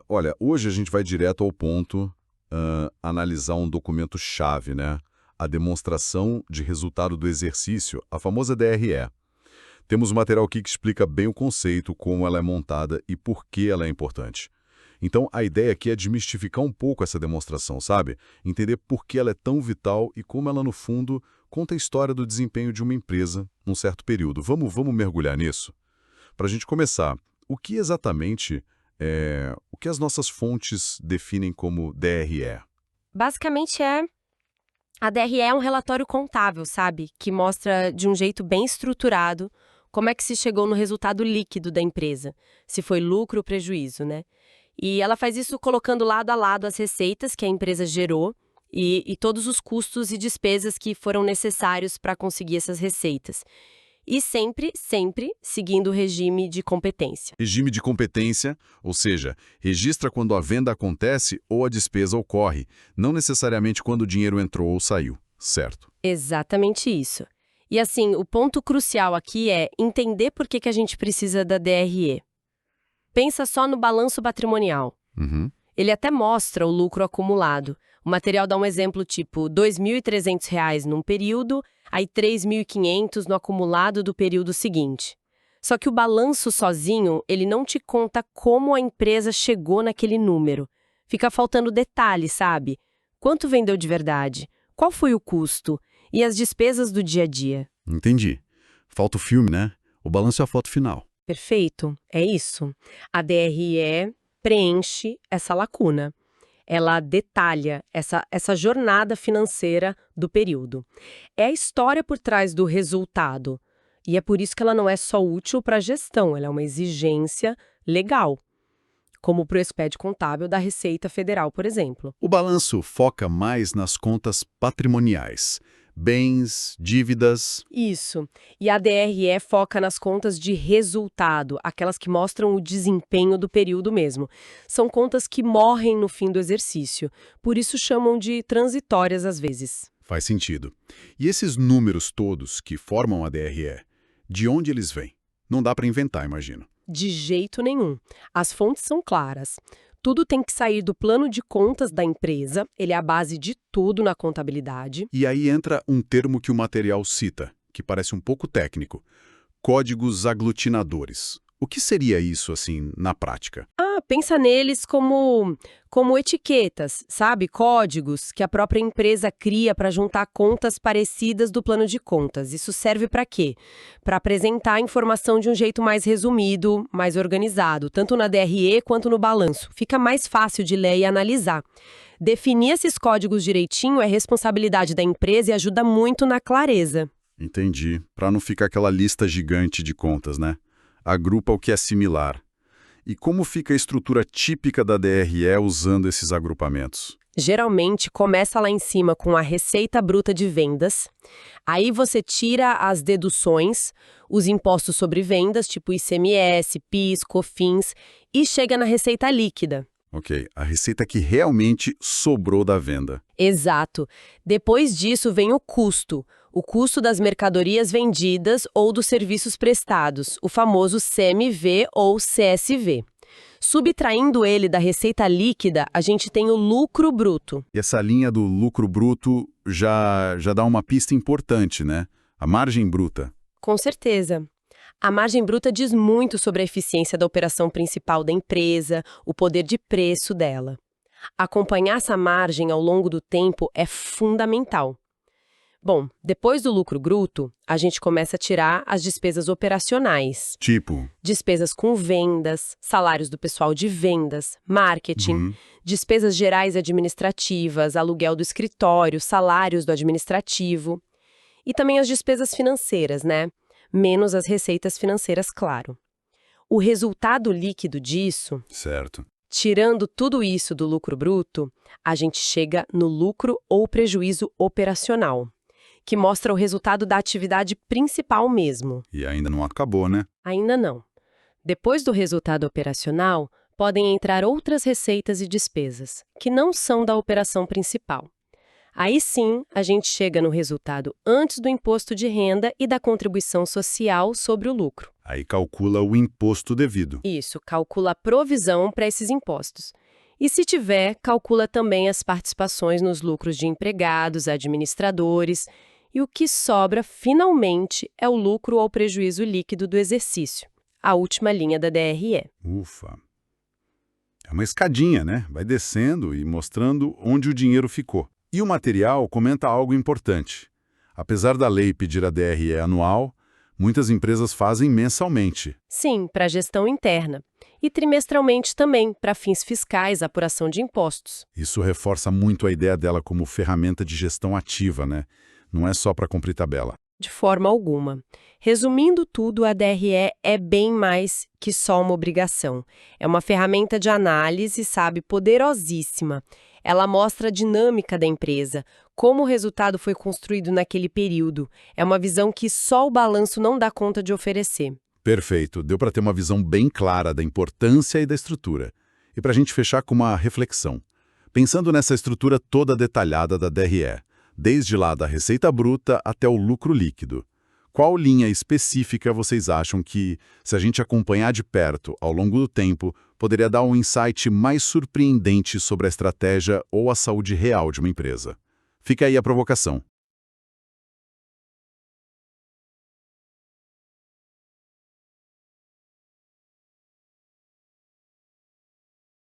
Olha, hoje a gente vai direto ao ponto, analisar um documento-chave, né? A demonstração de resultado do exercício, a famosa DRE. Temos um material aqui que explica bem o conceito, como ela é montada e por que ela é importante. Então, a ideia aqui é desmistificar um pouco essa demonstração, sabe? Entender por que ela é tão vital e como ela, no fundo, conta a história do desempenho de uma empresa num certo período. Vamos mergulhar nisso? Para a gente começar, o que exatamente o que as nossas fontes definem como DRE? Basicamente a DRE é um relatório contábil, sabe? Que mostra de um jeito bem estruturado como é que se chegou no resultado líquido da empresa, se foi lucro ou prejuízo, né? E ela faz isso colocando lado a lado as receitas que a empresa gerou e todos os custos e despesas que foram necessários para conseguir essas receitas. E sempre seguindo o regime de competência. Regime de competência, ou seja, registra quando a venda acontece ou a despesa ocorre, não necessariamente quando o dinheiro entrou ou saiu, certo? Exatamente isso. E assim, o ponto crucial aqui é entender por que a gente precisa da DRE. Pensa só no balanço patrimonial. Uhum. Ele até mostra o lucro acumulado. O material dá um exemplo tipo R$ 2.300 num período, aí 3.500 no acumulado do período seguinte. Só que o balanço sozinho, ele não te conta como a empresa chegou naquele número. Fica faltando detalhe, sabe? Quanto vendeu de verdade? Qual foi o custo? E as despesas do dia a dia? Entendi. Falta o filme, né? O balanço é a foto final. Perfeito? É isso. A DRE preenche essa lacuna. Ela detalha essa jornada financeira do período. É a história por trás do resultado. E é por isso que ela não é só útil para a gestão, ela é uma exigência legal, como para o expédio contábil da Receita Federal, por exemplo. O balanço foca mais nas contas patrimoniais, bens, dívidas. Isso. E a DRE foca nas contas de resultado, aquelas que mostram o desempenho do período mesmo. São contas que morrem no fim do exercício, por isso chamam de transitórias às vezes. Faz sentido. E esses números todos que formam a DRE, de onde eles vêm? Não dá para inventar, imagino. De jeito nenhum. As fontes são claras. Tudo tem que sair do plano de contas da empresa, ele é a base de tudo na contabilidade. E aí entra um termo que o material cita, que parece um pouco técnico: códigos aglutinadores. O que seria isso, assim, na prática? Pensa neles como etiquetas, sabe? Códigos que a própria empresa cria para juntar contas parecidas do plano de contas. Isso serve para quê? Para apresentar a informação de um jeito mais resumido, mais organizado, tanto na DRE quanto no balanço. Fica mais fácil de ler e analisar. Definir esses códigos direitinho é responsabilidade da empresa e ajuda muito na clareza. Entendi. Para não ficar aquela lista gigante de contas, né? Agrupa o que é similar. E como fica a estrutura típica da DRE usando esses agrupamentos? Geralmente começa lá em cima com a receita bruta de vendas, aí você tira as deduções, os impostos sobre vendas, tipo ICMS, PIS, COFINS, e chega na receita líquida. Ok, a receita que realmente sobrou da venda. Exato. Depois disso vem o custo das mercadorias vendidas ou dos serviços prestados, o famoso CMV ou CSV. Subtraindo ele da receita líquida, a gente tem o lucro bruto. E essa linha do lucro bruto já dá uma pista importante, né? A margem bruta. Com certeza. A margem bruta diz muito sobre a eficiência da operação principal da empresa, o poder de preço dela. Acompanhar essa margem ao longo do tempo é fundamental. Bom, depois do lucro bruto, a gente começa a tirar as despesas operacionais. Tipo? Despesas com vendas, salários do pessoal de vendas, marketing, despesas gerais administrativas, aluguel do escritório, salários do administrativo. E também as despesas financeiras, né? Menos as receitas financeiras, claro. O resultado líquido disso, Certo. tirando tudo isso do lucro bruto, a gente chega no lucro ou prejuízo operacional, que mostra o resultado da atividade principal mesmo. E ainda não acabou, né? Ainda não. Depois do resultado operacional, podem entrar outras receitas e despesas, que não são da operação principal. Aí sim, a gente chega no resultado antes do imposto de renda e da contribuição social sobre o lucro. Aí calcula o imposto devido. Isso, calcula a provisão para esses impostos. E se tiver, calcula também as participações nos lucros de empregados, administradores, e o que sobra, finalmente, é o lucro ou prejuízo líquido do exercício, a última linha da DRE. Ufa. É uma escadinha, né? Vai descendo e mostrando onde o dinheiro ficou. E o material comenta algo importante. Apesar da lei pedir a DRE anual, muitas empresas fazem mensalmente. Sim, para a gestão interna. E trimestralmente também, para fins fiscais, apuração de impostos. Isso reforça muito a ideia dela como ferramenta de gestão ativa, né? Não é só para cumprir tabela. De forma alguma. Resumindo tudo, a DRE é bem mais que só uma obrigação. É uma ferramenta de análise, sabe, poderosíssima. Ela mostra a dinâmica da empresa, como o resultado foi construído naquele período. É uma visão que só o balanço não dá conta de oferecer. Perfeito, deu para ter uma visão bem clara da importância e da estrutura. E para a gente fechar com uma reflexão. Pensando nessa estrutura toda detalhada da DRE, desde lá da receita bruta até o lucro líquido, qual linha específica vocês acham que, se a gente acompanhar de perto ao longo do tempo, poderia dar um insight mais surpreendente sobre a estratégia ou a saúde real de uma empresa? Fica aí a provocação.